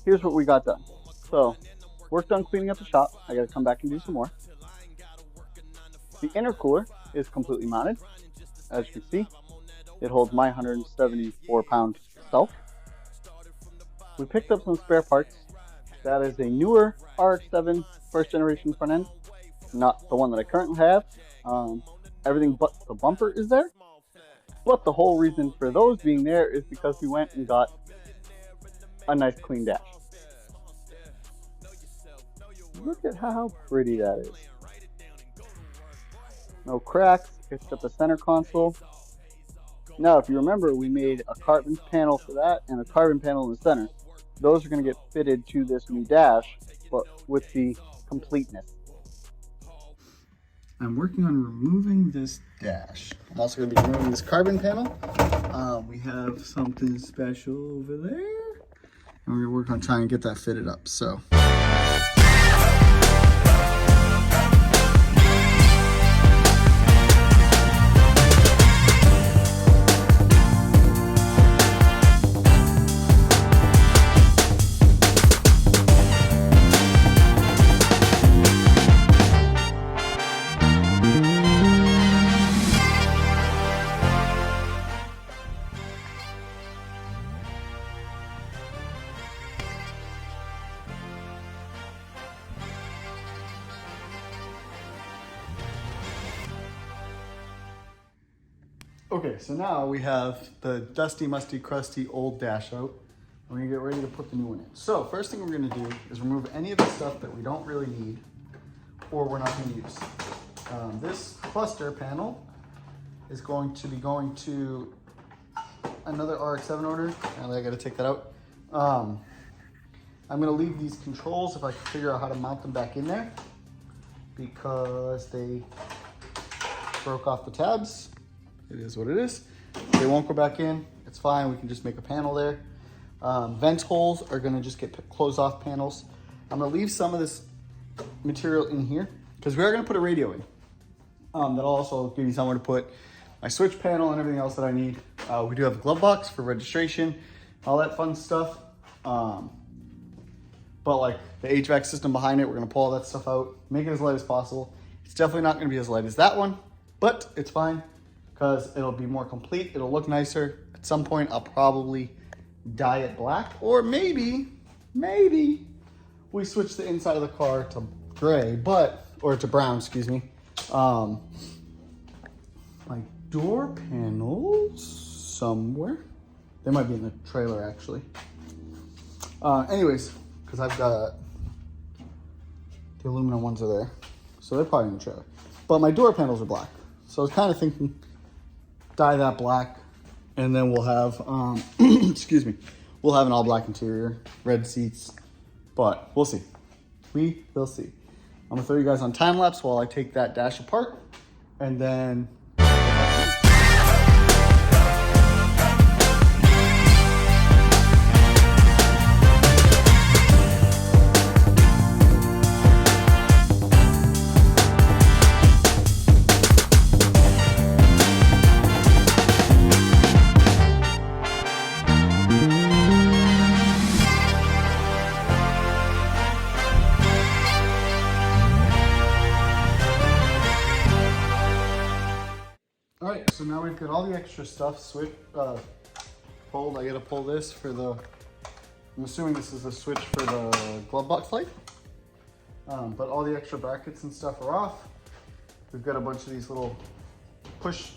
here's what we got done. So, work done cleaning up the shop. I got to come back and do some more. The intercooler is completely mounted. As you can see, it holds my 174-pound self. We picked up some spare parts. That is a newer RX-7 first generation front end, not the one that I currently have. Everything but the bumper is there. But the whole reason for those being there is because we went and got a nice clean dash. Look at how pretty that is. No cracks. Picked up the center console. Now, if you remember, we made a carbon panel for that and a carbon panel in the center. Those are going to get fitted to this new dash, but with the completeness. I'm working on removing this dash. I'm also going to be removing this carbon panel. We have something special over there. And we're going to work on trying to get that fitted up. So. Okay, so now we have the dusty, musty, crusty old dash out. We're gonna get ready to put the new one in. So first thing we're gonna do is remove any of the stuff that we don't really need or we're not gonna use. This cluster panel is going to be going to another RX-7 order. And I gotta take that out. I'm gonna leave these controls if I can figure out how to mount them back in there because they broke off the tabs. It is what it is. They won't go back in. It's fine. We can just make a panel there. Vent holes are going to just get closed off panels. I'm going to leave some of this material in here because we are going to put a radio in. That'll also give me somewhere to put my switch panel and everything else that I need. We do have a glove box for registration, all that fun stuff. But like the HVAC system behind it, we're going to pull all that stuff out, make it as light as possible. It's definitely not going to be as light as that one, but it's fine. Because it'll be more complete, it'll look nicer. At some point, I'll probably dye it black, or maybe we switch the inside of the car to gray, or to brown, excuse me. My door panels somewhere. They might be in the trailer, actually. Anyways, because I've got the aluminum ones are there, so they're probably in the trailer. But my door panels are black, so I was kind of thinking dye that black, and then we'll have, excuse me, we'll have an all black interior, red seats, but we'll see. We will see. I'm gonna throw you guys on time lapse while I take that dash apart, and then Alright, so now we've got all the extra stuff pulled. I gotta pull this for I'm assuming this is the switch for the glove box light. But all the extra brackets and stuff are off. We've got a bunch of these little push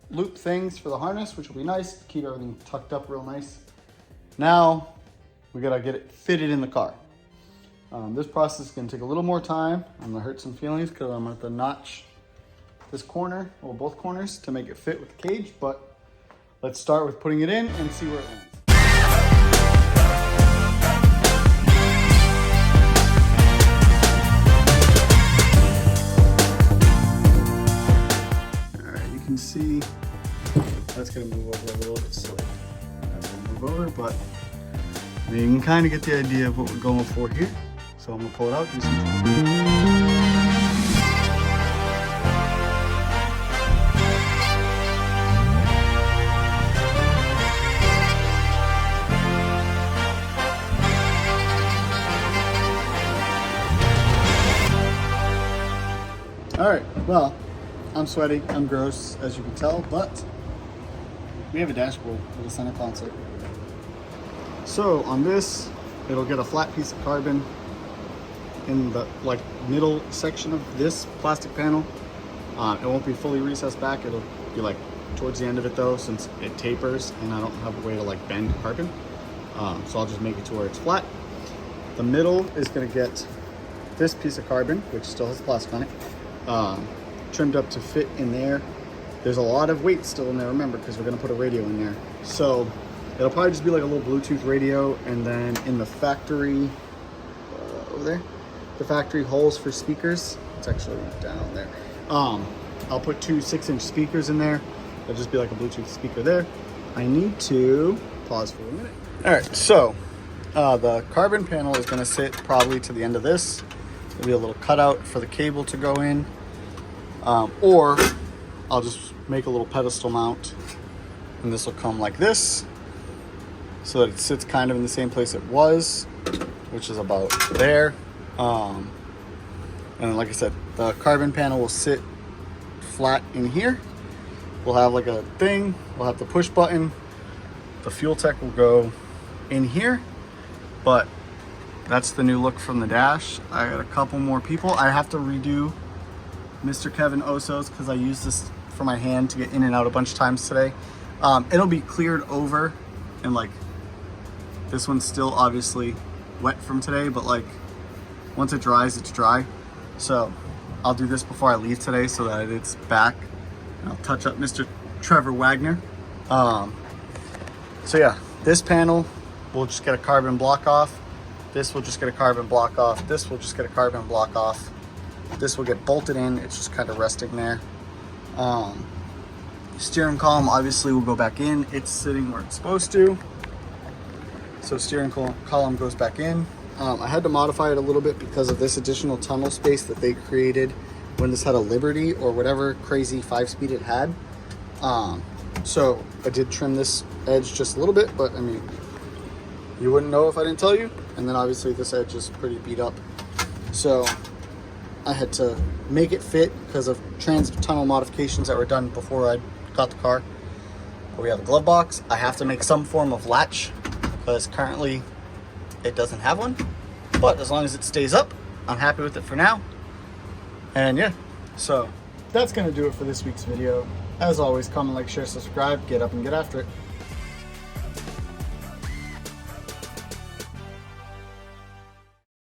loop things for the harness, which will be nice to keep everything tucked up real nice. Now, we gotta get it fitted in the car. This process is gonna take a little more time. I'm gonna hurt some feelings because I'm gonna have to notch this corner, or both corners, to make it fit with the cage, but let's start with putting it in and see where it lands. All right, you can see that's gonna move over a little bit slow. That's gonna move over, but you can kind of get the idea of what we're going for here. So I'm gonna pull it out, do some. All right, well, I'm sweaty, I'm gross, as you can tell, but we have a dashboard with a center console. So on this, it'll get a flat piece of carbon in the middle section of this plastic panel. It won't be fully recessed back. It'll be towards the end of it though, since it tapers and I don't have a way to bend carbon. So I'll just make it to where it's flat. The middle is gonna get this piece of carbon, which still has plastic on it, trimmed up to fit in there. There's a lot of weight still in there, remember, because we're gonna put a radio in there. So it'll probably just be like a little Bluetooth radio, and then in the factory, over there, the factory holes for speakers, it's actually down there. I'll put two 6-inch speakers in there. It'll just be like a Bluetooth speaker there. I need to pause for a minute. All right, so the carbon panel is gonna sit probably to the end of this. There'll be a little cutout for the cable to go in, or I'll just make a little pedestal mount, and this will come like this, so that it sits kind of in the same place it was, which is about there. And like I said, the carbon panel will sit flat in here. We'll have like a thing, we'll have the push button. The fuel tech will go in here, but that's the new look from the dash. I got a couple more people. I have to redo Mr. Kevin Oso's because I used this for my hand to get in and out a bunch of times today. It'll be cleared over, and this one's still obviously wet from today, but once it dries, it's dry. So I'll do this before I leave today so that it's back. And I'll touch up Mr. Trevor Wagner. So yeah, this panel will just get a carbon block off. This will just get a carbon block off. This will just get a carbon block off. This will get bolted in. It's just kind of resting there. Steering column obviously will go back in. It's sitting where it's supposed to. So steering column goes back in. I had to modify it a little bit because of this additional tunnel space that they created when this had a Liberty or whatever crazy 5-speed it had. So I did trim this edge just a little bit, but I mean, you wouldn't know if I didn't tell you. And then obviously this edge is pretty beat up. So I had to make it fit because of trans-tunnel modifications that were done before I got the car. But we have a glove box. I have to make some form of latch because currently it doesn't have one. But as long as it stays up, I'm happy with it for now. And yeah, so that's gonna do it for this week's video. As always, comment, like, share, subscribe, get up and get after it.